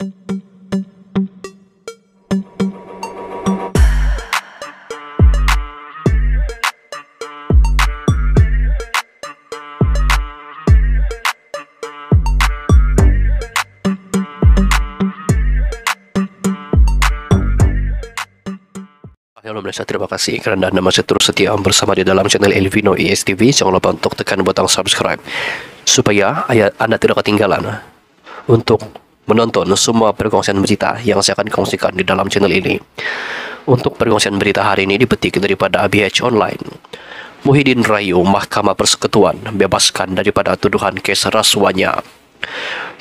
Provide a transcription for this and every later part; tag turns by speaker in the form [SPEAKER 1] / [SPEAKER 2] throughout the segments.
[SPEAKER 1] Halo Malaysia, terima kasih kerana Anda masih terus setia bersama di dalam channel Elvino ESTV. Jangan lupa untuk tekan butang subscribe supaya Anda tidak ketinggalan untuk menonton semua perkongsian berita yang saya akan kongsikan di dalam channel ini. Untuk perkongsian berita hari ini dipetik daripada ABH Online. Muhyiddin rayu Mahkamah Persekutuan bebaskan daripada tuduhan kes rasuahnya.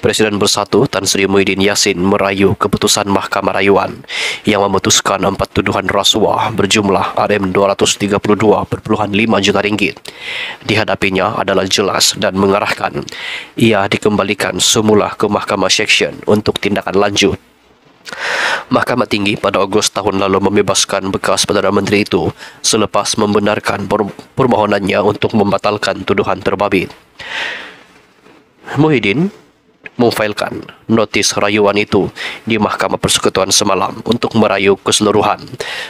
[SPEAKER 1] Presiden Bersatu Tan Sri Muhyiddin Yassin merayu keputusan Mahkamah Rayuan yang memutuskan 4 tuduhan rasuah berjumlah Rm232.5 juta ringgit. Dihadapinya adalah jelas dan mengarahkan ia dikembalikan semula ke Mahkamah Seksyen untuk tindakan lanjut. Mahkamah Tinggi pada Ogos tahun lalu membebaskan bekas Perdana Menteri itu selepas membenarkan permohonannya untuk membatalkan tuduhan terbabit. Muhyiddin memfailkan notis rayuan itu di Mahkamah Persekutuan semalam untuk merayu keseluruhan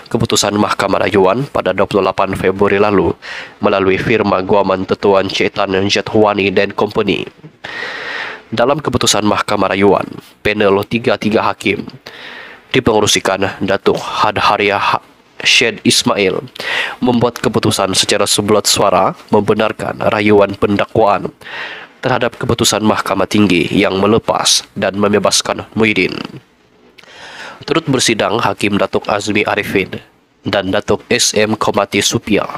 [SPEAKER 1] keputusan Mahkamah Rayuan pada 28 Februari lalu melalui firma guaman Tetuan Chetan Jethwani dan Company. Dalam keputusan Mahkamah Rayuan, panel 33 hakim dipengerusikan Datuk Hadharia Syed Ismail membuat keputusan secara sebulat suara membenarkan rayuan pendakwaan terhadap keputusan Mahkamah Tinggi yang melepas dan membebaskan Muhyiddin. Turut bersidang Hakim Datuk Azmi Arifin dan Datuk SM Komati Supia.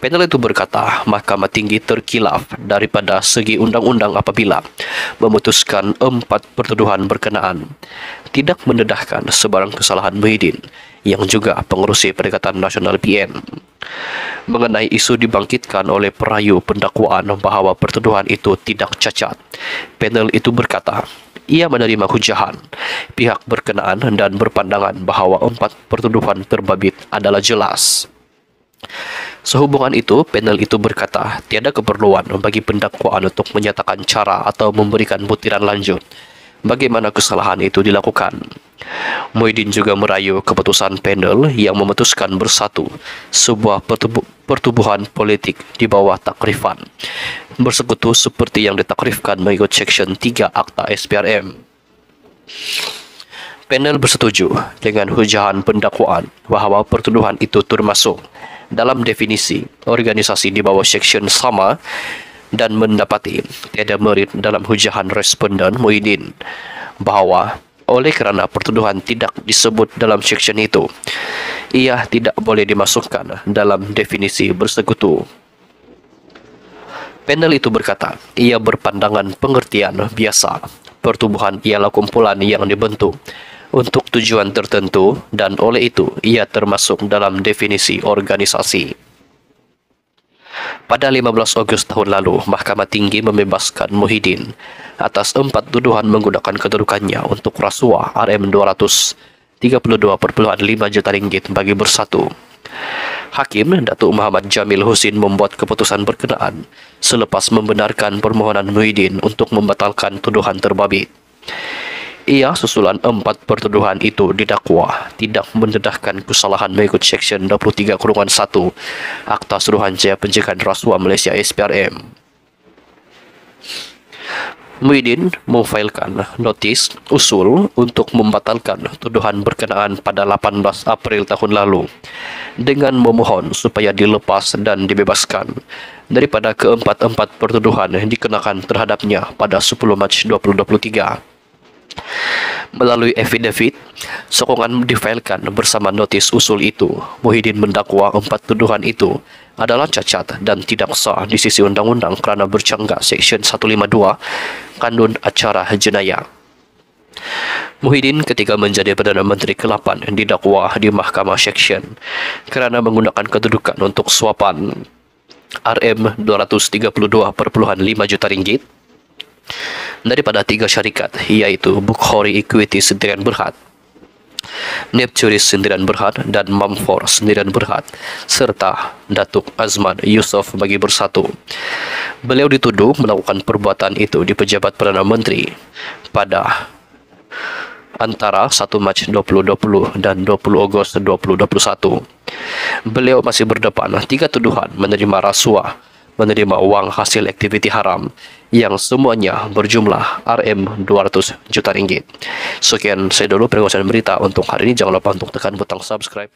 [SPEAKER 1] Panel itu berkata, Mahkamah Tinggi terkilaf daripada segi undang-undang apabila memutuskan 4 pertuduhan berkenaan tidak mendedahkan sebarang kesalahan Muhyiddin yang juga pengerusi Perikatan Nasional PN. Mengenai isu dibangkitkan oleh perayu pendakwaan bahawa pertuduhan itu tidak cacat, panel itu berkata, ia menerima hujahan pihak berkenaan dan berpandangan bahawa 4 pertuduhan terbabit adalah jelas. Sehubungan itu, panel itu berkata, tiada keperluan bagi pendakwaan untuk menyatakan cara atau memberikan butiran lanjut bagaimana kesalahan itu dilakukan. Muhyiddin juga merayu keputusan panel yang memutuskan bersatu sebuah pertubuhan politik di bawah takrifan bersekutu seperti yang ditakrifkan mengikut Seksyen 3 Akta SPRM. Panel bersetuju dengan hujahan pendakwaan bahawa pertuduhan itu termasuk dalam definisi organisasi di bawah Seksyen sama dan mendapati tiada merit dalam hujahan responden Muhyiddin bahawa oleh kerana pertuduhan tidak disebut dalam seksyen itu, ia tidak boleh dimasukkan dalam definisi bersekutu. Panel itu berkata, ia berpandangan pengertian biasa pertubuhan ialah kumpulan yang dibentuk untuk tujuan tertentu dan oleh itu ia termasuk dalam definisi organisasi. Pada 15 Ogos tahun lalu, Mahkamah Tinggi membebaskan Muhyiddin atas 4 tuduhan menggunakan kedudukannya untuk rasuah Rm232.5 juta ringgit bagi bersatu. Hakim Datuk Muhammad Jamil Husin membuat keputusan berkenaan selepas membenarkan permohonan Muhyiddin untuk membatalkan tuduhan terbabit. Ia susulan 4 pertuduhan itu didakwa tidak mendedahkan kesalahan mengikut Seksyen 23-1 Akta Suruhanjaya Pencegahan Rasuah Malaysia SPRM. Muhyiddin memfailkan notis usul untuk membatalkan tuduhan berkenaan pada 18 April tahun lalu dengan memohon supaya dilepas dan dibebaskan daripada keempat-empat pertuduhan yang dikenakan terhadapnya pada 10 Mac 2023. Melalui affidavit, sokongan difailkan bersama notis usul itu. Muhyiddin mendakwa 4 tuduhan itu adalah cacat dan tidak sah di sisi undang-undang kerana bercanggah Seksyen 152 Kanun Acara Jenayah. Muhyiddin ketika menjadi Perdana Menteri ke-8 didakwa di Mahkamah Seksyen kerana menggunakan kedudukan untuk suapan Rm232.5 juta ringgit daripada 3 syarikat, iaitu Bukhari Equity Sendirian Berhad, Nepturis Sendirian Berhad dan Mamfor Sendirian Berhad, serta Datuk Azman Yusof bagi bersatu. Beliau dituduh melakukan perbuatan itu di pejabat Perdana Menteri pada antara 1 Mac 2020 dan 20 Agustus 2021. Beliau masih berdepan 3 tuduhan menerima rasuah, menerima uang hasil aktiviti haram yang semuanya berjumlah Rp200 juta. Sekian saya dulu perkongsian berita untuk hari ini. Jangan lupa untuk tekan butang subscribe.